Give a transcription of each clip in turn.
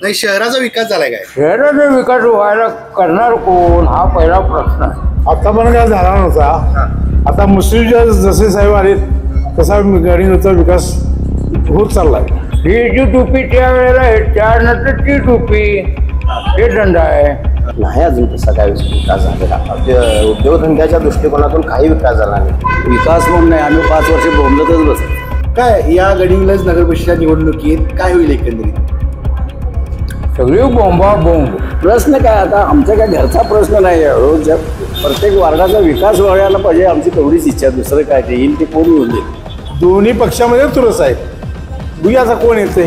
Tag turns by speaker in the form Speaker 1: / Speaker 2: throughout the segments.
Speaker 1: नाही, शहराचा विकास झालाय काय?
Speaker 2: शहराचा विकास व्हायला करणार कोण हा पहिला प्रश्न आहे. आता पण काय झाला नव्हता. आता मुस्लिम जसे साहेब आलेत तसा गडिंग्लजचा विकास होत चाललाय. ही जी टोपी त्या वेळेला आहे त्यानंतर ती टोपी हे दंड आहे.
Speaker 3: नाही अजून तसा काय विकास झालेला. उद्योगधंद्याच्या दृष्टिकोनातून काही विकास झाला नाही.
Speaker 4: विकास म्हणून नाही, आम्ही 5 वर्ष बोंबलतच बसतो.
Speaker 1: काय या गडिंग्लज नगर परिषद निवडणुकीत काय होईल एकंदरीत?
Speaker 2: सगळी बोंबा बोंब.
Speaker 4: प्रश्न काय आता आमचा काय घरचा प्रश्न नाही आहे. रोज प्रत्येक वार्डाचा विकास व्हायला पाहिजे आमची तेवढीच इच्छा. दुसरं काय ते येईल ते कोण येऊन दे.
Speaker 2: दोन्ही पक्षामध्ये तुरस आहे. बघूया आता कोण येते.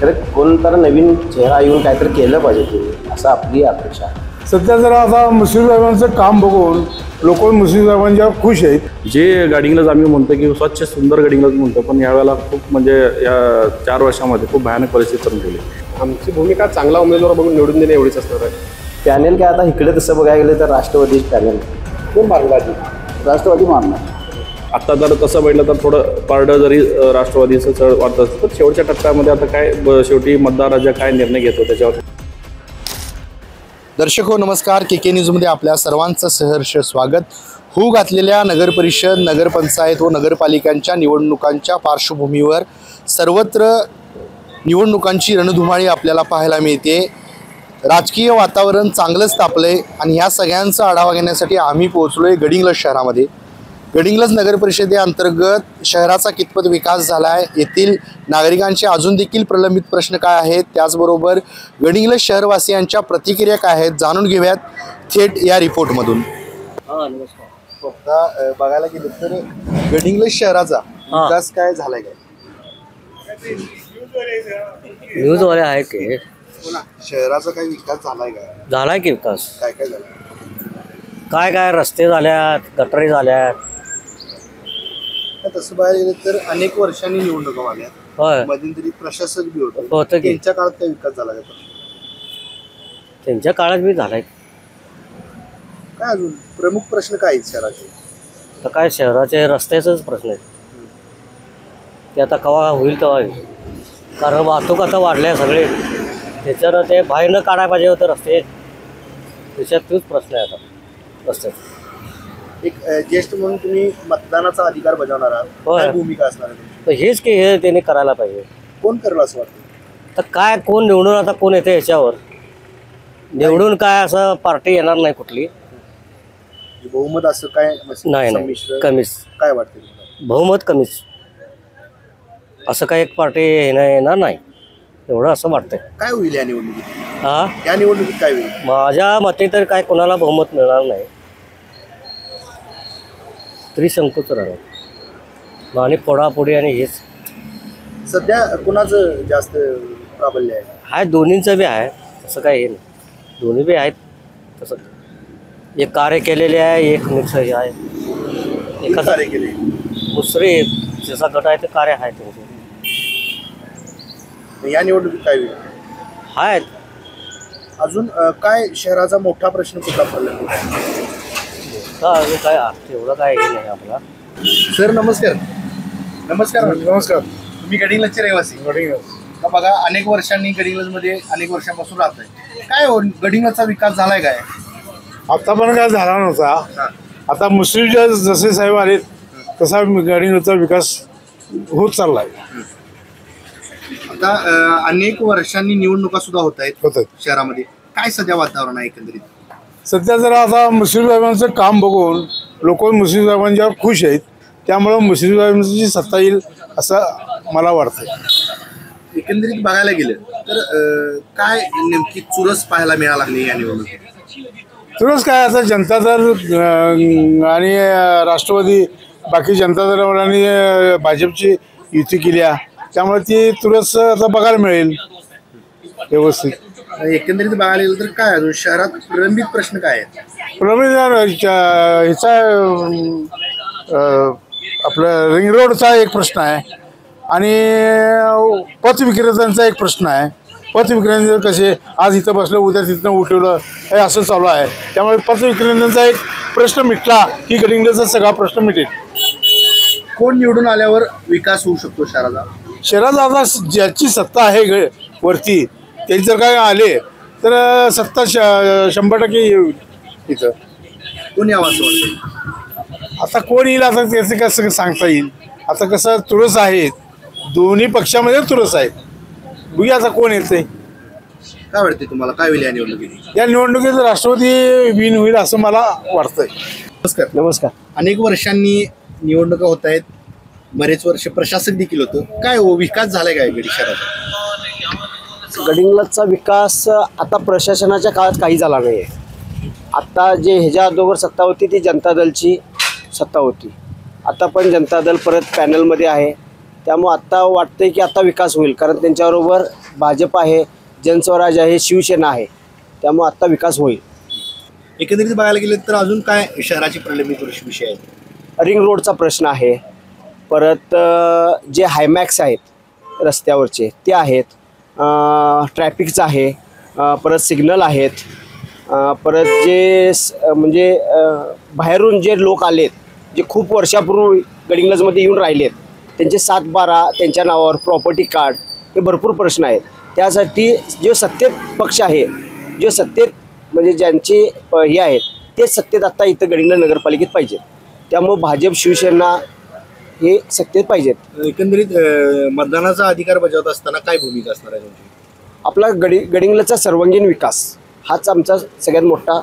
Speaker 3: तर कोण तर नवीन चेहरा येऊन काहीतरी केलं पाहिजे असं आपली अपेक्षा आहे.
Speaker 2: सध्या जरा आता मुस्लिम साहेबांचं काम बघून लोक मुस्लिम साहेबांच्या खुश आहेत.
Speaker 5: जे गडिंग्लज आम्ही म्हणतो की स्वच्छ सुंदर गडिंग्लज म्हणतो, पण यावेळेला खूप म्हणजे या 4 वर्षामध्ये खूप भयानक परिस्थिती करून गेली.
Speaker 6: आमची भूमिका चांगला उमेदवार बघून निवडून देणे एवढीच असणार आहे.
Speaker 3: पॅनेल काय आता इकडे तसं बघायला गेलं तर राष्ट्रवादी पॅनेल.
Speaker 6: कोण मार्गवादी?
Speaker 3: राष्ट्रवादी मानणार.
Speaker 5: आता जर तसं बघितलं तर थोडं पारडं जरी राष्ट्रवादीचं चढ वाटत असतं तर शेवटच्या टप्प्यामध्ये आता काय शेवटी मतदाराचा काय निर्णय घेतो त्याच्यावर.
Speaker 1: दर्शक हो, नमस्कार. के न्यूजमध्ये आपल्या सर्वांचं सहर्ष स्वागत. होऊ घातलेल्या नगरपरिषद, नगरपंचायत व नगरपालिकांच्या निवडणुकांच्या पार्श्वभूमीवर सर्वत्र निवडणुकांची रणधुमाळी आपल्याला पाहायला मिळते. राजकीय वातावरण चांगलंच तापलंय आणि ह्या सगळ्यांचा आढावा घेण्यासाठी आम्ही पोहोचलोय गडिंग्लज शहरामध्ये. गडिंग्लज नगर परिषदेअंतर्गत शहराचा कितपत विकास झाला आहे, येथील नागरिकांचे अजून देखील प्रलंबित प्रश्न काय आहेत, त्याचबरोबर गडिंग्लज शहरवासियांच्या प्रतिक्रिया काय आहेत, जाणून घेऊयात थेट या रिपोर्टमधून. आता बघायला गेलं तर गडिंग्लज शहराचा विकास काय झालाय काय?
Speaker 7: न्यूजवाले आहेत की
Speaker 1: शहराचा काही विकास झालाय काय?
Speaker 7: झालाय की विकास.
Speaker 1: काय काय झालं?
Speaker 7: काय काय रस्ते झाल्यात, गटरी झाल्यात.
Speaker 1: तसं बघायला गेलं तर अनेक वर्षांनी निवडणुका आल्या.
Speaker 7: होय,
Speaker 1: मध्यंतरी प्रशासक बी होतं.
Speaker 7: होतं की
Speaker 1: त्यांच्या काळात काय विकास झाला का?
Speaker 7: त्यांच्या काळात बी झालाय.
Speaker 1: काय अजून प्रमुख प्रश्न काय आहेत शहराचे?
Speaker 7: तर काय शहराचे रस्त्याचाच प्रश्न आहे. ते आता केव्हा होईल तेव्हा होईल. कारण वाहतूक आता वाढल्या सगळे. त्याच्यानं ते बाहेर न काढायला पाहिजे होतं रस्ते. त्याच्यात तोच प्रश्न आहे आता रस्त्याचा.
Speaker 1: एक ज्येष्ठ म्हणून तुम्ही मतदानाचा अधिकार बजावणार आहात,
Speaker 7: होय.
Speaker 1: काय भूमिका असणार आहे तुमची?
Speaker 7: तर हेच की हे त्यांनी करायला पाहिजे.
Speaker 1: कोण करेल असं वाटतं?
Speaker 7: तर काय कोण निवडून आता कोण येते ह्याच्यावर. निवडून काय असं पार्टी येणार नाही कुठली.
Speaker 1: बहुमत असं काय
Speaker 7: नाही
Speaker 1: संमिश्र
Speaker 7: कमीच.
Speaker 1: काय वाटतं तुम्हाला?
Speaker 7: बहुमत कमीच. असं काही एक पार्टी येणार नाही एवढं असं वाटतंय.
Speaker 1: काय होईल या निवडणुकीत?
Speaker 7: हा,
Speaker 1: या निवडणुकीत काय होईल?
Speaker 7: माझ्या मते तर काय कोणाला बहुमत मिळणार नाही. त्रिशंकूच राहणार आणि फोडाफोडी आणि हेच.
Speaker 1: सध्या कुणाचं जास्त प्राबल्य आहे?
Speaker 7: आहे दोन्हींचं बी आहे, तसं काय हे नाही. दोन्ही बी आहेत तसं. एक कार्य केलेले आहे, एक मिक्स आहे. एखादा
Speaker 1: कार्य केले
Speaker 7: दुसरे जसा गट आहे ते कार्य आहे त्यांचे.
Speaker 1: या निवडणुकीत काय होईल?
Speaker 7: आहेत
Speaker 1: अजून काय शहराचा मोठा प्रश्न कुठला पडला?
Speaker 7: अजून काय एवढं काय हे नाही आपला.
Speaker 1: सर नमस्कार. नमस्कार.
Speaker 2: नमस्कार.
Speaker 1: तुम्ही गडिंग्लजचे रहिवासी.
Speaker 2: गडिंग्लज
Speaker 1: बघा, अनेक वर्षांनी गडिंग्लजमध्ये अनेक वर्षांपासून राहतोय. काय हो, गडिंग्लजचा विकास झालाय काय?
Speaker 2: आता पण काय झाला नव्हता. आता मुस्लिम जसे साहेब आलेत तसा गडिंग्लजचा विकास होत चाललाय.
Speaker 1: आता अनेक वर्षांनी निवडणुका सुद्धा होत
Speaker 2: होत
Speaker 1: आहेत शहरामध्ये. काय सध्या वातावरण आहे एकंदरीत?
Speaker 2: सध्या जरा आता मुस्लिम साहेबांचं काम बघून लोक मुस्लिम साहेबांच्यावर खुश आहेत. त्यामुळं मुस्लिम साहेबांची सत्ता येईल असं मला वाटतं.
Speaker 1: एकंदरीत बघायला गेलं तर काय नेमकी चुरस पाहायला मिळायला लागली या निवडणुकीत?
Speaker 2: तुरंच काय आता जनता दल आणि राष्ट्रवादी, बाकी जनता दल आणि भाजपची युती केली आहे. त्यामुळे ती तुरंत आता बघायला मिळेल व्यवस्थित.
Speaker 1: एकंदरीत बघायला गेलं तर काय अजून शहरात प्रलंबित प्रश्न काय आहेत?
Speaker 2: प्रलंबित ह्याचा आपलं रिंग रोडचा एक प्रश्न आहे आणि पथविक्रेत्यांचा एक प्रश्न आहे. पथविक्रेते कसे आज इथं बसलं उद्या तिथनं उठवलं हे असं चालू आहे. त्यामुळे पथविक्रेत्यांचा एक प्रश्न मिटला की गडिंग्लजचा सगळा प्रश्न मिटेल.
Speaker 1: कोण निवडून आल्यावर विकास होऊ शकतो शहराचा?
Speaker 2: शहरात आता ज्याची सत्ता आहे वरती ते जर काय आले तर सत्ता 100% येईल इथं.
Speaker 1: कोण यावं असं वाटतं?
Speaker 2: आता कोण येईल आता त्याचं कसं सांगता येईल. आता कसं तुळस आहेत, दोन्ही पक्षामध्ये तुळस आहेत. बघूया आता कोण येते.
Speaker 1: काय वाटते तुम्हाला, काय होईल या निवडणुकीत?
Speaker 2: या निवडणुकीत राष्ट्रवादी विन होईल असं मला वाटतंय.
Speaker 1: नमस्कार.
Speaker 4: नमस्कार.
Speaker 1: अनेक वर्षांनी निवडणुका होत आहेत, बरेच वर्ष प्रशासक देखील होतं. काय हो, विकास झालाय काय गडी शहराचा?
Speaker 4: गडिंग्लजचा विकास आता प्रशासनाच्या काळात काही झाला नाही आहे. आत्ता जे ह्याच्या अगोदर सत्ता होती ती जनता दलची सत्ता होती. आता पण जनता दल परत पॅनलमध्ये आहे. त्यामुळं आत्ता वाटतंय की आता विकास होईल, कारण त्यांच्याबरोबर भाजप आहे, जनस्वराज आहे, शिवसेना आहे. त्यामुळे आत्ता विकास होईल.
Speaker 1: एकंदरीत बघायला गेलं तर अजून काय शहराची प्रलंबित विषय आहेत?
Speaker 4: रिंग रोडचा प्रश्न आहे. परत जे हायमॅक्स आहेत रस्त्यावरचे ते आहेत. ट्रॅफिकचं आहे. परत सिग्नल आहेत. परत जे म्हणजे बाहेरून जे लोक आलेत, जे खूप वर्षापूर्वी गडिंग्लजमध्ये येऊन राहिलेत, त्यांचे 7-12 त्यांच्या नावावर प्रॉपर्टी कार्ड, हे भरपूर प्रश्न आहेत. त्यासाठी जे सत्तेत पक्ष आहे, जे सत्तेत म्हणजे ज्यांचे हे आहेत ते सत्तेत आत्ता इथं गडिंग्लज नगरपालिकेत पाहिजेत. त्यामुळं भाजप शिवसेना हे सत्तेत पाहिजेत.
Speaker 1: एकंदरीत मतदानाचा अधिकार बजावत असताना काय भूमिका असणार आहे तुमची?
Speaker 4: आपला गडिंग्लजचा सर्वांगीण विकास हाच आमचा सगळ्यात मोठा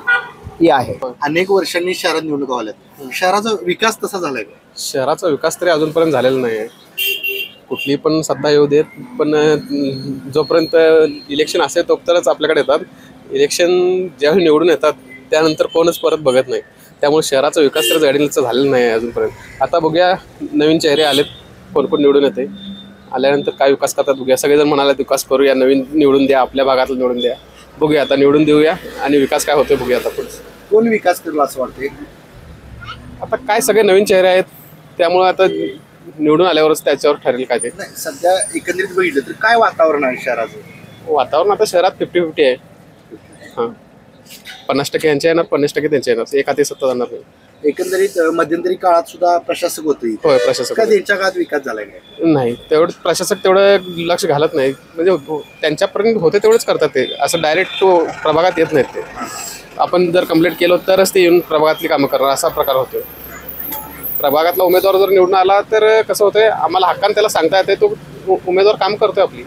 Speaker 4: हे आहे.
Speaker 1: अनेक वर्षांनी शहरात निवडणुका झाल्यात, शहराचा विकास तसा झालाय का?
Speaker 6: शहराचा विकास तरी अजूनपर्यंत झालेला नाही आहे. कुठली पण सत्ता येऊ देत, पण जोपर्यंत इलेक्शन असेल तोपर्यंतच आपल्याकडे येतात. इलेक्शन ज्यावेळी निवडून येतात त्यानंतर कोणच परत बघत नाही. त्यामुळे शहराचा विकास तर गडिंग्लजचा झालेला नाही आहे अजूनपर्यंत. आता बघूया, नवीन चेहरे आलेत, कोण कोण निवडून येते, आल्यानंतर काय विकास करतात बघूया. सगळेजण म्हणाले विकास करूया, नवीन निवडून द्या, आपल्या भागातलं निवडून द्या. बघूया आता, निवडून देऊया आणि विकास काय होतोय बघूया आता पुढे.
Speaker 1: कोण विकास करला असं वाटतंय?
Speaker 6: आता काय सगळे नवीन चेहरे आहेत, त्यामुळे आता निवडून आल्यावरच त्याच्यावर ठरेल काय ते.
Speaker 1: नाही, सध्या एकंदरीत बघितलं तर काय वातावरण आहे शहराचं?
Speaker 6: वातावरण आता शहरात 50-50 आहे. हां, 50% यांचे येणार, 50% त्यांचे येणार, एक हाती सत्ता जाणार नाही.
Speaker 1: एकंदरीत मध्यंतरी काळात सुद्धा प्रशासक होते,
Speaker 6: होय, प्रशासक
Speaker 1: का त्यांच्या काळात विकास झालाय काय?
Speaker 6: नाही, तेवढं प्रशासक तेवढं लक्ष घालत नाही. म्हणजे त्यांच्यापर्यंत होते तेवढंच करतात ते, असं डायरेक्ट प्रभागात येत नाहीत ते. आपण जर कंप्लेंट केलं तरच ते येऊन प्रभागातली कामं करणार, असा प्रकार होतो. प्रभागातला उमेदवार जर निवडून आला तर कसं होतंय, आम्हाला हक्कान त्याला सांगता येते, तो उमेदवार काम करतोय आपली.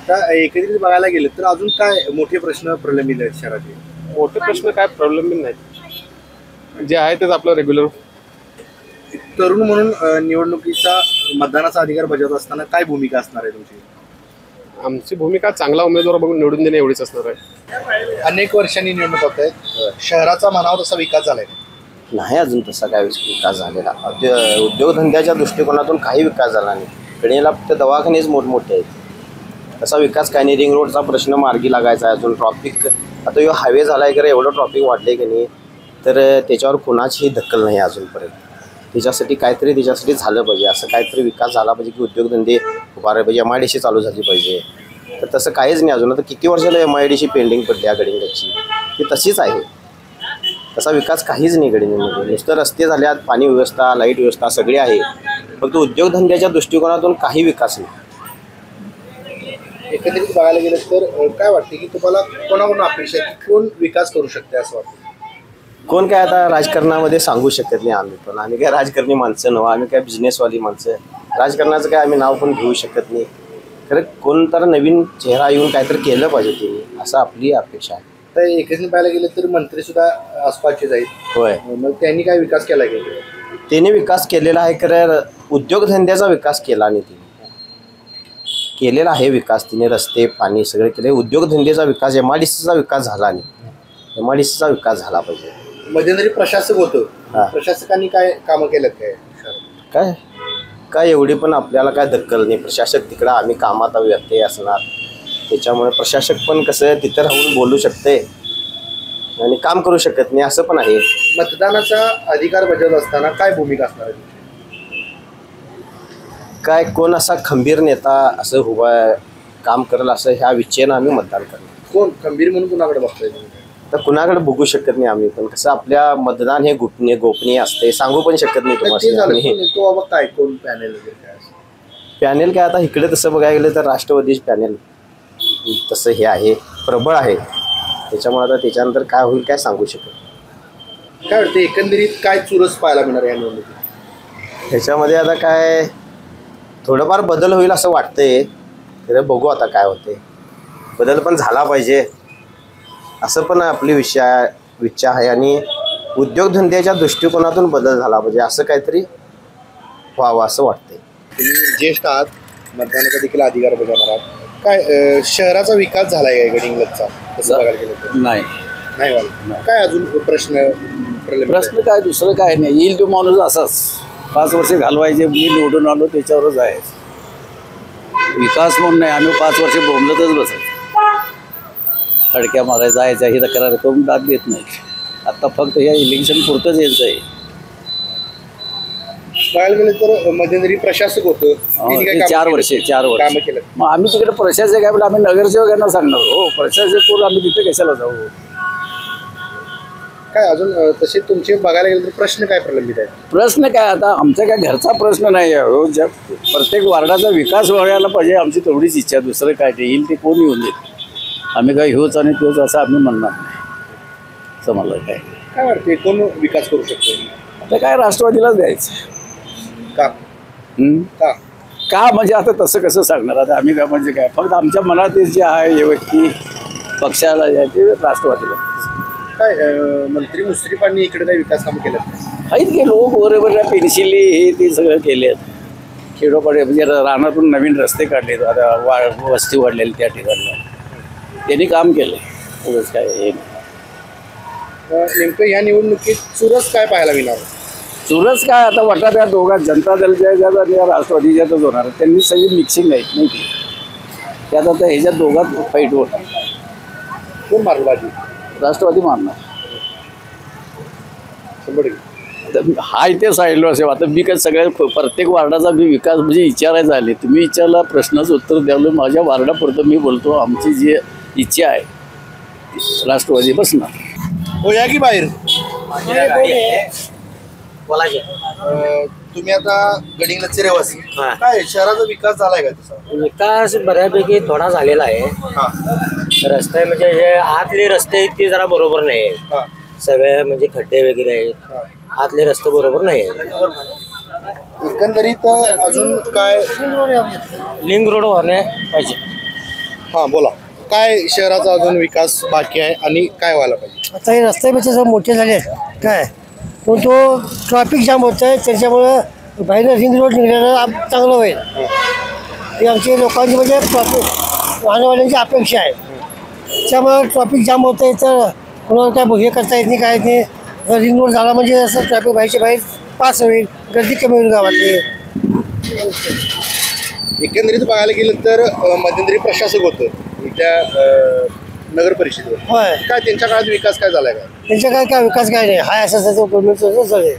Speaker 1: का एकंदरीत बघायला गेलं तर अजून काय मोठे प्रश्न प्रलंबित आहेत शहराचे?
Speaker 6: मोठे प्रश्न काय प्रॉब्लेम नाही, जे आहे तेच आपलं रेग्युलर.
Speaker 1: तरुण म्हणून निवडणुकीचा मतदानाचा अधिकार बजावत असताना काय भूमिका असणार आहे तुमची?
Speaker 6: आमची भूमिका चांगला उमेदवार बघून निवडून देणे एवढीच असणार आहे.
Speaker 1: अनेक वर्षांनी निवडणूक होत आहेत, शहराचा म्हणावा तसा विकास झालाय?
Speaker 3: नाही अजून तसा काय विकास झालेला. उद्योगधंद्याच्या दृष्टिकोनातून काही विकास झाला नाही. गडिंग्लजला फक्त दवाखानेच मोठमोठे आहेत, तसा विकास काय नाही. रिंग रोडचा प्रश्न मार्गी लागायचा आहे. अजून ट्रॉफिक, आता ह्यो हायवे झाला आहे, एवढं ट्रॉफिक वाढले की नाही, तर त्याच्यावर कुणाचीही दखल नाही अजूनपर्यंत. त्याच्यासाठी झालं पाहिजे, असं काहीतरी विकास झाला पाहिजे की उद्योगधंदे उभारले पाहिजे, MIDC चालू झाली पाहिजे. तर तसं काहीच नाही अजून. आता किती वर्षाला MIDC पेंडिंग पडली आहे गडिंग्लजची, ती तशीच आहे. तसा विकास काहीच नाही गडिंग्लजमध्ये. नुसतं रस्ते झाल्यात, पाणी व्यवस्था, लाईट व्यवस्था सगळी आहे, फक्त उद्योगधंद्याच्या दृष्टिकोनातून काही विकास नाही.
Speaker 1: एकंदरीत बघायला गेलं तर काय वाटते की तुम्हाला कोणाकडून अपेक्षा आहे, कोण विकास करू शकते असं वाटतं?
Speaker 3: कोण काय आता राजकारणामध्ये सांगू शकत नाही आम्ही काय राजकारणी माणसं नव्हा, आम्ही काय बिझनेसवाली माणसं. राजकारणाचं काय आम्ही नाव पण घेऊ शकत नाही. खरं कोण तर नवीन चेहरा येऊन काहीतरी केलं पाहिजे त्यांनी, असं आपली अपेक्षा आहे.
Speaker 1: तर एकंदरीत पाहायला गेलं तर मंत्री सुद्धा आसपासचे जाईल.
Speaker 3: होय,
Speaker 1: मग त्यांनी काय विकास केला गेला?
Speaker 3: त्याने विकास केलेला आहे, खरं उद्योगधंद्याचा विकास केला नाही. तिने केलेला आहे विकास, तिने रस्ते पाणी सगळे केले. उद्योगधंद्याचा विकास, MIDCचा विकास झाला नाही. MIDCचा विकास झाला पाहिजे.
Speaker 1: मध्यंतरी प्रशासक होतं, प्रशासकांनी काय कामं केलं
Speaker 3: काय एवढी पण आपल्याला काय दक्कल नाही. प्रशासक तिकडं, आम्ही कामात व्यत्यय असणार, त्याच्यामुळे प्रशासक पण कसं तिथं राहून बोलू शकते आणि काम करू शकत नाही, असं पण आहे.
Speaker 1: मतदानाचा अधिकार बजावत असताना काय भूमिका असणार आहे?
Speaker 3: काय कोण असा खंबीर नेता असं उभा काम करेल असं ह्या विचारानं आम्ही मतदान करणार.
Speaker 1: कोण खंबीर म्हणून कुणाकडे बघताय?
Speaker 3: तर कुणाकडे बघू शकत नाही आम्ही, पण कसं आपल्या मतदान हे गोपनीय असते, सांगू पण शकत नाही तुम्हाला.
Speaker 1: काय कोण पॅनेल
Speaker 3: पॅनेल काय आता इकडे तसं बघायला गेलं तर राष्ट्रवादीच पॅनेल. तसं हे आहे, प्रबळ आहे. त्याच्यामुळे आता त्याच्यानंतर काय होईल काय सांगू शकत.
Speaker 1: काय वाटतं एकंदरीत काय चुरस पाहायला मिळणार या निवडणुकीत?
Speaker 3: त्याच्यामध्ये आता काय थोडंफार बदल होईल असं वाटतंय. तर बघू आता काय होते. बदल पण झाला पाहिजे असं पण आपली इच्छा आहे आणि उद्योगधंद्याच्या दृष्टिकोनातून बदल झाला पाहिजे असं काहीतरी व्हावं असं वाटतंय.
Speaker 1: तुम्ही ज्येष्ठ आहात, मतदानाचा देखील अधिकार बजावणार आहात. काय शहराचा विकास झालाय काय गडिंग्लजचा तसं बघायला गेलं तर?
Speaker 2: नाही
Speaker 1: नाही व्हायला. काय अजून प्रश्न प्रलंबित
Speaker 2: प्रश्न काय दुसरं काय नाही. येईल तो माणूस असाच 5 वर्ष घालवायचे. मी निवडून आलो त्याच्यावरच आहे. विकास म्हणून नाही, आम्ही 5 वर्ष बोंबलतच बसायचो. खडक्या मारायला जायच्या ही तक्रार करून दाद देत नाही. आता फक्त या इलेक्शन पुरतंच यायचं आहे.
Speaker 1: बघायला गेलं तर मध्यंतरी प्रशासक होतं, त्यांनी काय
Speaker 2: ते
Speaker 1: कामं
Speaker 2: 4
Speaker 1: केलं?
Speaker 2: वर्षे 4 वर्ष
Speaker 1: कामं केलं.
Speaker 2: मग आम्ही तिकडे प्रशासक आहे पण आम्ही नगरसेवकांना सांगणार हो प्रशासक करून आम्ही तिथे कशाला जाऊ.
Speaker 1: काय अजून तसे तुमचे बघायला गेलं तर प्रश्न काय प्रलंबित आहेत?
Speaker 2: प्रश्न काय आता आमचा काय घरचा प्रश्न नाही आहे हो. प्रत्येक वार्डाचा विकास व्हायला पाहिजे आमची तेवढीच इच्छा. दुसरं काय ते येईल ते कोण येऊन देत. आम्ही काय ह्योच आणि तोच असं आम्ही म्हणणार नाही. असं मला
Speaker 1: काय वाटते कोण विकास करू शकतो?
Speaker 2: आता काय राष्ट्रवादीलाच द्यायचं.
Speaker 1: का का
Speaker 2: का म्हणजे आता तसं कसं सांगणार. आता आम्ही काय म्हणजे काय फक्त आमच्या मनात जे आहे हे व्यक्ती पक्षाला आहे ते राष्ट्रवादीला.
Speaker 1: काय मंत्री मुश्रीफांनी इकडे काही विकास काम केलं?
Speaker 2: आहेत की लोक बरोबर पेन्सिली हे ते सगळं केले आहेत. खेडोपाडे म्हणजे रानातून नवीन रस्ते काढलेत. आता वस्ती वाढलेली त्या ठिकाणी त्यांनी काम केलं. एवढंच काय हे
Speaker 1: नेमकं या निवडणुकीत चुरस काय पाहायला मिळणार?
Speaker 2: चुरस काय आता वाटत या दोघात जनता दलच्या आणि या राष्ट्रवादीच्यातच होणार. त्यांनी सगळी मिक्सिंग आहेत नाही की त्यात आता ह्याच्यात दोघात फाईट होणार.
Speaker 1: कोण मारलं बाजी?
Speaker 2: राष्ट्रवादी मारणार
Speaker 1: 100%.
Speaker 2: हा इथे सांगितलं असेल. आता मी काय सगळ्या प्रत्येक वार्डाचा मी विकास म्हणजे विचारायचा आले. तुम्ही विचारला प्रश्नाचं उत्तर द्यावं. माझ्या वार्डापुरतं मी बोलतो आमची जी इच्छा आहे राष्ट्रवादी बसणार.
Speaker 1: हो या की बाहेर.
Speaker 7: बोलायचे
Speaker 1: तुम्ही आता गडिंग्लजचे रहिवासी, काय शहराचा विकास झालाय का तसा?
Speaker 7: विकास बऱ्यापैकी थोडा झालेला आहे.
Speaker 1: हा
Speaker 7: रस्ते म्हणजे जे आतले रस्ते आहेत ते जरा बरोबर नाही आहेत.
Speaker 1: हा
Speaker 7: सगळे म्हणजे खड्डे वगैरे आहेत. आतले रस्ते बरोबर नाही आहेत.
Speaker 1: एकंदरीत अजून काय
Speaker 7: लिंक रोड होणे पाहिजे.
Speaker 1: हा बोला. काय शहराचा अजून विकास बाकी आहे आणि काय व्हायला पाहिजे?
Speaker 8: आता हे रस्ते म्हणजे मोठे झाले काय पण तो ट्रॅफिक जाम होत आहे. त्याच्यामुळं बाहेर रिंग रोड निघायला चांगलं होईल ही आमची लोकांची म्हणजे ट्रॉफिक वाहनवाल्यांची अपेक्षा आहे. त्यामुळं ट्रॅफिक जाम होतं आहे तर कोणाला काय हे करता येत नाही काय नाही. रिंग रोड झाला म्हणजे असं ट्रॅफिक बाहेरच्या बाहेर पास होईल, गर्दी कमी होईल गावातली.
Speaker 1: एकंदरीत बघायला गेलं तर मध्यंतरी प्रशासक होतं त्या नगर परिषदेवर.
Speaker 8: होय
Speaker 1: काय त्यांच्या काळात विकास काय झालाय का?
Speaker 8: त्यांच्या काय विकास काय नाही. हाय असं त्याचं गव्हर्नमेंटचं चालेल.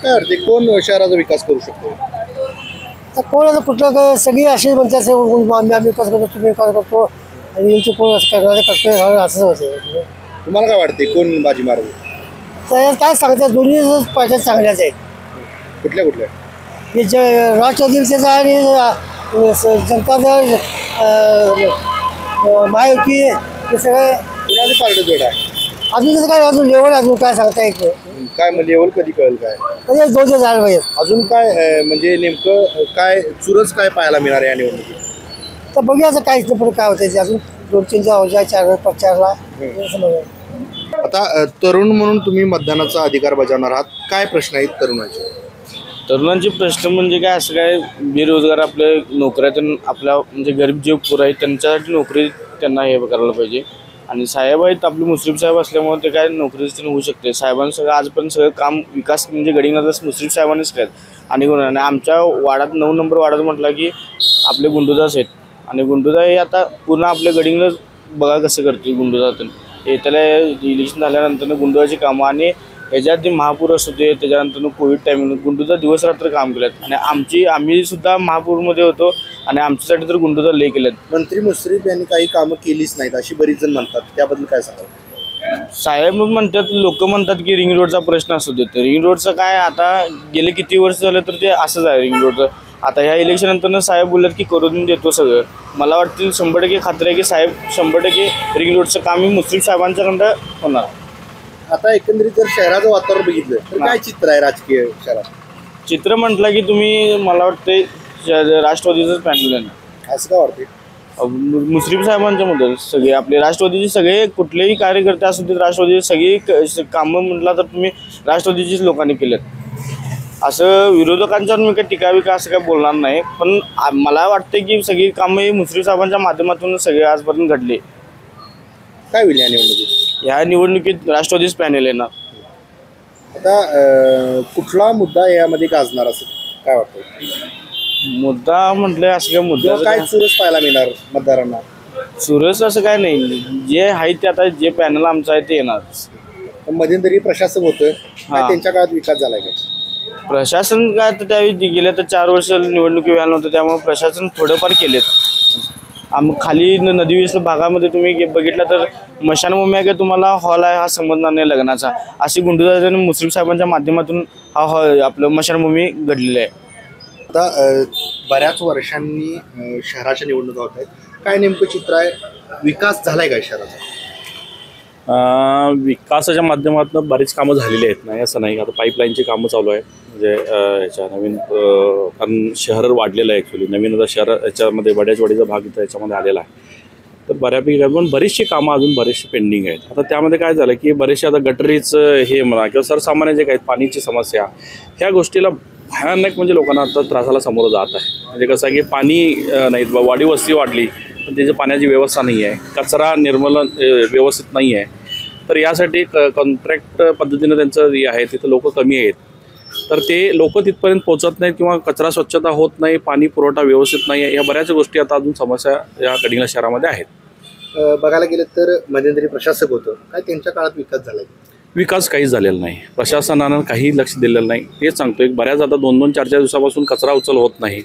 Speaker 1: काय वाटते कोण शहराचा विकास करू शकतो?
Speaker 8: तर कोणाचं कुठलं काय सगळी अशी म्हणतात आम्ही विकास करतो तुम्ही विकास करतो आणि यांची कोण करणारे करतोय असंच होते.
Speaker 1: तुम्हाला काय वाटते कोण बाजी मारल?
Speaker 8: तर काय सांगतात दोन्ही पार्ट्या चांगल्याच आहेत.
Speaker 1: कुठल्या कुठल्या?
Speaker 8: हे जे राष्ट्रवादीचा आणि जनता दल महायुती हे सगळे
Speaker 1: कुणाचं पार्ट जोड आहे?
Speaker 8: अजून त्याचं काय अजून लेवल अजून काय सांगता येत नाही.
Speaker 1: काय म्हणजे लेवल कधी कळेल काय?
Speaker 8: म्हणजे 2 ते 4 पाहिजे.
Speaker 1: अजून काय म्हणजे नेमकं काय चुरस काय पाहायला मिळणार या निवडणुकीत?
Speaker 8: तर बघूया असं काहीच नाही पुढे काय होतं ते. अजून 2-3 अवजा 4 प्रचारला.
Speaker 1: आता तरुण म्हणून तुम्ही मतदानाचा अधिकार बजावणार आहात. काय प्रश्न आहेत तरुणाचे?
Speaker 9: तरुणांचे प्रश्न म्हणजे काय असं काय बेरोजगार आपल्या नोकऱ्यातून आपल्या म्हणजे गरीब जे पोरं आहेत त्यांच्यासाठी नोकरी त्यांना हे करायला पाहिजे. आणि साहेब आहेत आपले मुश्रीफ साहेब असल्यामुळे ते काय नोकरीच होऊ शकते. साहेबांनी सगळं आजपर्यंत सगळं काम विकास म्हणजे गडिंग्लजला मुश्रीफ साहेबांनीच केलं. आणि आमच्या वाड्यात 9 नंबर वाड्यात म्हटलं की आपले गुंडुदास आहेत. आणि गुंडुदा हे आता पूर्ण आपल्या गडिंग्लज बघा कसं करते गुंडुदातून हे त्याला इलेक्शन झाल्यानंतर गुंडुदाची कामं आणि ह्याच्यात ते महापूर असू दे त्याच्यानंतर कोविड टायमिंग गुंडुदा दिवस रात्र काम केलेत. आणि आम्ही सुद्धा महापूरमध्ये होतो आणि आमच्यासाठी तर गुंडुदा लय केलेत.
Speaker 1: मंत्री मुश्रीफ यांनी काही कामं केलीच नाहीत अशी बरीच जण म्हणतात. त्याबद्दल काय सांगाल?
Speaker 9: साहेब म्हणतात लोक म्हणतात की रिंग रोडचा प्रश्न असू दे. तर रिंग रोडचं काय आता गेले किती वर्ष झालं तर ते असंच आहे. रिंग रोडचं आता ह्या इलेक्शन नंतर साहेब बोलत की करून देतो सगळं. मला वाटतं 100% खात्री आहे की साहेब 100% रिंग रोडचं काम ही मुश्रीफ साहेबांच्याकडं होणार.
Speaker 1: आता एकंदरीत जर शहराचं वातावरण बघितलं तर काय चित्र आहे राजकीय शहरात?
Speaker 9: चित्र म्हटलं की तुम्ही मला वाटतंय राष्ट्रवादीचंच पॅनल आहे ना.
Speaker 1: असं काय वाटते?
Speaker 9: मुश्रीफ साहेबांच्या मुद्दे सगळे आपले राष्ट्रवादीचे सगळे कुठलेही कार्यकर्ते असू देत राष्ट्रवादीचे सगळी कामं म्हटलं तर तुम्ही राष्ट्रवादीचीच लोकांनी केलेत. असं विरोधकांच्यावर मी काही टीका बिका असं काही बोलणार नाही, पण मला वाटतं की सगळी कामं ही मुश्रीफ साहेबांच्या माध्यमातून सगळे आजपर्यंत घडले.
Speaker 1: काय होईल या निवडणुकीत?
Speaker 9: ह्या निवडणुकीत राष्ट्रवादीच पॅनल आहे ना.
Speaker 1: आता कुठला मुद्दा यामध्ये गाजणार असं काय वाटतं?
Speaker 9: मुद्दा म्हटलं असं काय मुद्दा
Speaker 1: काय चुरस पाहायला मिळणार मतदारांना?
Speaker 9: सुरस असं काय नाही, जे आहे ते आता जे पॅनल आमचं आहे ते येणारच.
Speaker 1: मध्यंतरी प्रशासक होतं, त्यांच्या काळात विकास झालाय का?
Speaker 9: प्रशासन काय तर त्यावेळी गेले तर 4 वर्ष निवडणुकी व्हायला नव्हतं, त्यामुळे प्रशासन थोडंफार केलेत. खाली नदी विस्तर भागामध्ये तुम्ही बघितलं तर मशानभूमी आहे की तुम्हाला हॉल आहे हा समजणार नाही लग्नाचा, अशी गुंडुराजाने मुश्रीफ साहेबांच्या माध्यमातून हा हॉल आपलं मशानभूमी घडलेलं आहे.
Speaker 1: आता बऱ्याच वर्षांनी शहराच्या निवडणुका होत आहेत, काय नेमकं चित्र आहे? विकास झालाय काय शहराचा?
Speaker 5: विकासाच्या माध्यमातून बरीच कामं झालेली आहेत, नाही असं नाही. आता पाईपलाईनची कामं चालू आहे, म्हणजे ह्याच्या नवीन कारण शहर वाढलेलं आहे ॲक्च्युली. नवीन आता शहर याच्यामध्ये बड्याचवाडीचा भाग इथं याच्यामध्ये आलेला आहे, तर बऱ्यापैकी काय पण बरीचशी कामं अजून बरेचसे पेंडिंग आहेत. आता त्यामध्ये काय झालं की बरेचसे आता गटरीच हे म्हणा किंवा सर्वसामान्य जे काही पाणीची समस्या, ह्या गोष्टीला भयानक म्हणजे लोकांना आता त्रासाला सामोरं जात आहे. म्हणजे कसं आहे की पाणी नाहीत, वाडी वस्ती वाढली पण त्याची पाण्याची व्यवस्था नाही आहे, कचरा निर्मूलन व्यवस्थित नाही आहे. तर यासाठी कॉन्ट्रॅक्ट पद्धतीनं त्यांचं जे आहे तिथं लोक कमी आहेत, तर ते लोक तिथपर्यंत पोहोचत नाहीत किंवा कचरा स्वच्छता होत नाही, पाणी पुरवठा व्यवस्थित नाही आहे. या बऱ्याच गोष्टी आता अजून समस्या या गडिंग्लज शहरामध्ये आहेत.
Speaker 1: बघायला गेलं तर मध्यंतरी प्रशासक होतं, काय त्यांच्या काळात विकास झालाय?
Speaker 5: विकास काहीच झालेला नाही, प्रशासनानं काही लक्ष दिलेलं नाही. तेच सांगतो, एक बऱ्याच आता 2-2, 4-4 दिवसापासून कचरा उचल होत नाही,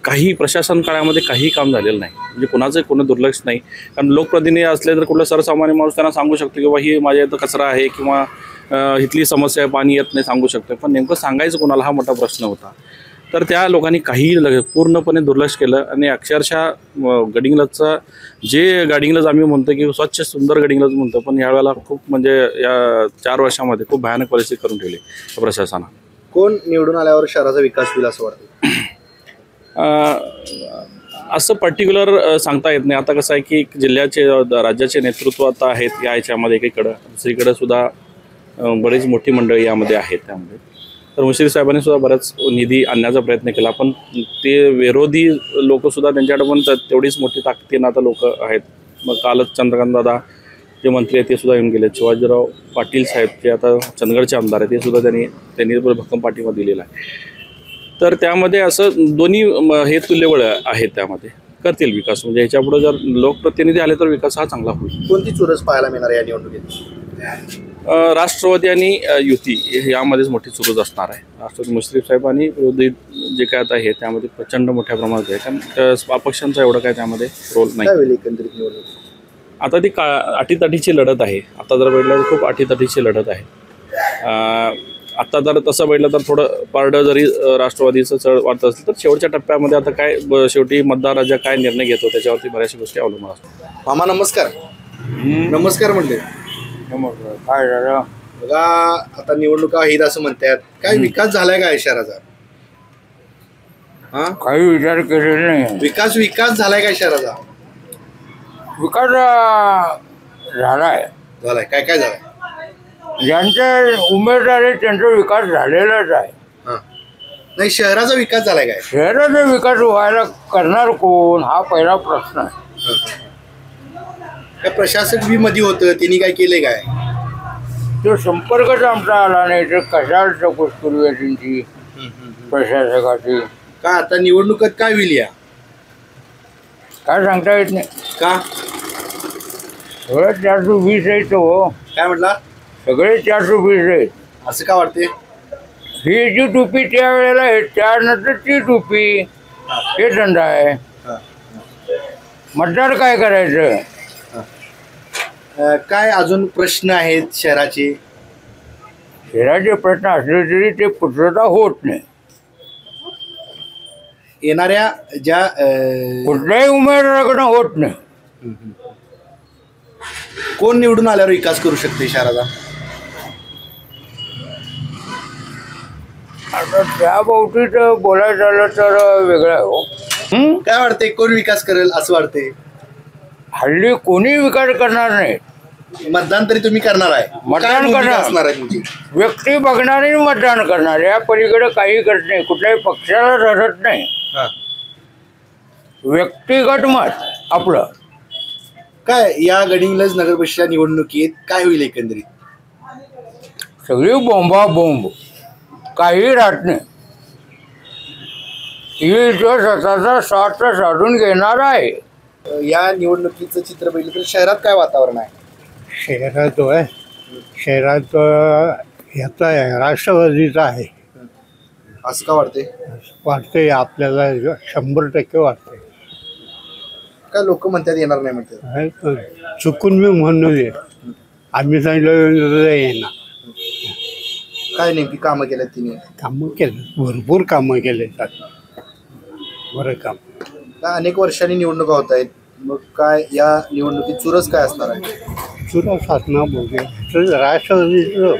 Speaker 5: काही प्रशासन काळामध्ये काही काम झालेलं नाही. म्हणजे कुणाचं कोणी दुर्लक्ष नाही, कारण लोकप्रतिनिधी असले तर कुठलं सर्वसामान्य माणूस त्यांना सांगू शकतो की बाबा ही माझ्या इथं कचरा आहे किंवा इथली समस्या आहे, पाणी येत नाही सांगू शकतो, पण नेमकं सांगायचं कोणाला हा मोठा प्रश्न होता. तर त्या लोकांनी काही पूर्णपणे दुर्लक्ष केलं आणि अक्षरशः गडिंग्लजचा जे गडिंग्लज आम्ही म्हणतो की स्वच्छ सुंदर गडिंग्लज म्हणतो, पण यावेळेला खूप म्हणजे या 4 वर्षामध्ये खूप भयानक परिस्थिती करून ठेवली प्रशासनानं.
Speaker 1: कोण निवडून आल्यावर शहराचा विकास होईल असं वाटतं?
Speaker 5: असं पर्टिक्युलर सांगता येत नाही. आता कसं आहे की जिल्ह्याचे राज्याचे नेतृत्व आता आहेत या याच्यामध्ये, एकीकडं दुसरीकडं सुद्धा बरीच मोठी मंडळी यामध्ये आहेत. त्यामध्ये तर मुश्रीफ साहेबांनी सुद्धा बराच निधी आणण्याचा प्रयत्न केला, पण ते विरोधी लोकसुद्धा त्यांच्याकडे पण तेवढीच मोठी ताकदीनं आता लोक आहेत. मग कालच चंद्रकांत दादा जे मंत्री आहेत ते सुद्धा येऊन गेले, शिवाजीराव पाटील साहेब जे आता चंदगडचे आमदार आहेत ते सुद्धा त्यांनी भक्कम पाठिंबा दिलेला आहे. तर त्यामध्ये असं दोन्ही हे तुल्यबळ आहेत, त्यामध्ये करतील विकास. म्हणजे ह्याच्यापुढे जर लोकप्रतिनिधी आले तर विकास हा चांगला होईल.
Speaker 1: कोणती चुरस पाहायला मिळणार या निवडणुकीत?
Speaker 5: राष्ट्रवादी आणि युती यामध्येच मोठी चुरस असणार आहे. राष्ट्रवादी मुश्रीफ साहेब आणि विरोधी जे काय आता आहे त्यामध्ये प्रचंड मोठ्या प्रमाणात आहे, कारण अपक्षांचा एवढं काय त्यामध्ये रोल नाही.
Speaker 1: एकंदरीत निवडणूक
Speaker 5: आता ती अटीतटीची लढत आहे. आता जर बघितलं तर खूप अटीतटीची लढत आहे. आता जर तसं बघितलं तर थोडं पारडं जरी राष्ट्रवादीचं चढ वाढत असेल तर शेवटच्या टप्प्यामध्ये आता काय शेवटी मतदार राजा काय निर्णय घेतो त्याच्यावरती बऱ्याचशा गोष्टी अवलंबून असतात.
Speaker 1: मामा नमस्कार. नमस्कार म्हणले.
Speaker 2: काय झालं
Speaker 1: बघा, आता निवडणुका आहेत असं म्हणतात, काय विकास झालाय काय शहराचा? हा,
Speaker 2: काही विचार केलेला नाही.
Speaker 1: विकास झालाय काय शहराचा?
Speaker 2: विकास झालाय.
Speaker 1: काय काय झालाय?
Speaker 2: ज्यांचे उमेदवार आहेत त्यांचा विकास झालेलाच आहे.
Speaker 1: नाही, शहराचा विकास झालाय काय?
Speaker 2: शहराचा विकास व्हायला करणार कोण हा पहिला प्रश्न आहे.
Speaker 1: काय प्रशासक बी मध्ये होतं, त्यांनी काय केले काय?
Speaker 2: तो संपर्कच आमचा आला नाही, तर कशाला चौकशी करूया त्यांची प्रशासकाची?
Speaker 1: का आता निवडणुकीत काय होईल या
Speaker 2: काय सांगता येत नाही.
Speaker 1: का
Speaker 2: सगळं 420 आहेत. हो,
Speaker 1: काय म्हटला?
Speaker 2: सगळे 420 आहेत.
Speaker 1: असं का वाटते?
Speaker 2: ही जी टोपी त्या वेळेला आहे, त्यानंतर ती टोपी, हे धंदा आहे. मतदार काय करायचं?
Speaker 1: काय अजून प्रश्न आहेत शहराचे?
Speaker 2: शहराचे प्रश्न असले तरी ते पूर्तता होत नाही.
Speaker 1: येणाऱ्या ज्या
Speaker 2: कुठल्याही उमेदवाराकडनं होत नाही.
Speaker 1: कोण निवडून आल्यावर विकास करू शकते शहराचा?
Speaker 2: आता त्या बाबतीत बोलायचं झालं तर वेगळं आहे हो.
Speaker 1: काय वाटते कोण विकास करेल असं वाटते?
Speaker 2: हल्ली कोणी विकास करणार नाही.
Speaker 1: मतदान तरी तुम्ही करणार आहे?
Speaker 2: मतदान
Speaker 1: काय भूमिका
Speaker 2: करणार.
Speaker 1: असणार आहे तुमची?
Speaker 2: व्यक्ती बघणारे मतदान करणार. या पलीकडे काही करत नाही. कुठल्याही पक्षाला रडत नाही. व्यक्तिगत मत आपलं.
Speaker 1: काय या गडिंग्लज नगर परिषद निवडणुकीत काय होईल एकंदरीत?
Speaker 2: सगळी बोंबा बोंब, काही राहत नाही. ही जो स्वतःचा स्वार्थ साधून घेणार आहे.
Speaker 1: या निवडणुकीचं चित्र बघितलं तर शहरात काय वातावरण आहे?
Speaker 10: शहरात आहे, शहरात याचा आहे, राष्ट्रवादीचा आहे.
Speaker 1: असं का वाटते?
Speaker 10: वाटते आपल्याला 100% वाटते.
Speaker 1: काय लोक म्हणतात येणार नाही म्हणतात?
Speaker 10: चुकून मी म्हणू दे, आम्ही सांगितलं येणार.
Speaker 1: काय नेमकी कामं केल्यात तिने?
Speaker 10: कामं केलं, भरपूर कामं केले. बरं काम.
Speaker 1: अनेक वर्षांनी निवडणुका होत आहेत, मग काय या निवडणुकीत चुरस काय असणार आहे?
Speaker 10: चुरा साधना बघूया राष्ट्रवादीचं.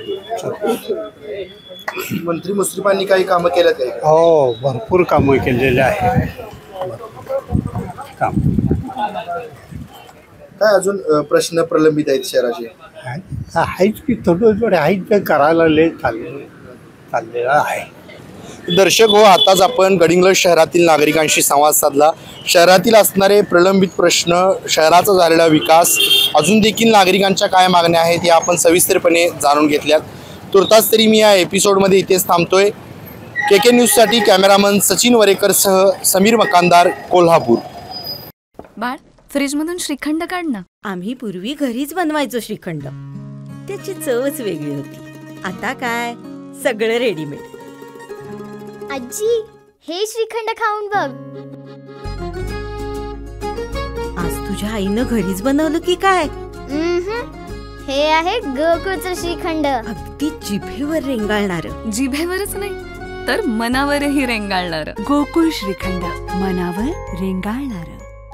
Speaker 1: मंत्री मुश्रीफांनी काही कामं केल्यात आहे?
Speaker 10: हो, भरपूर कामं केलेले आहे. काम
Speaker 1: काय अजून प्रश्न प्रलंबित आहेत शहराचे?
Speaker 10: आहेच की थोडं थोडे आहेत ते करायला चाललेलं आहे.
Speaker 1: दर्शक हो, आताच आपण गडिंग्लज शहरातील नागरिकांशी संवाद साधला. शहरातील असणारे प्रलंबित प्रश्न, शहराचा झालेला विकास, अजून देखील नागरिकांच्या काय मागण्या आहेत या आपण सविस्तरपणे जाणून घेतल्यात. तुर्तास तरी मी या एपिसोडमध्ये इथेच थांबतोय. KK न्यूजसाठी कॅमेरामन सचिन वरेकरसह समीर मकानदार, कोल्हापूर.
Speaker 11: बाळ, फ्रीजमधून श्रीखंड काढ ना.
Speaker 12: आम्ही पूर्वी घरीच बनवायचो श्रीखंड. त्याची चवच वेगळी होती. आता काय सगळं रेडीमेड.
Speaker 13: आजी, हे श्रीखंड खाऊन बघ.
Speaker 12: आज तुझ्या आईनं घरीच बनवलं की काय?
Speaker 13: हे आहे गोकुळचं श्रीखंड.
Speaker 12: अगदी जिभेवर रेंगाळणार.
Speaker 11: जिभेवरच नाही तर मनावरही रेंगाळणार.
Speaker 14: गोकुळ श्रीखंड, मनावर रेंगाळणार.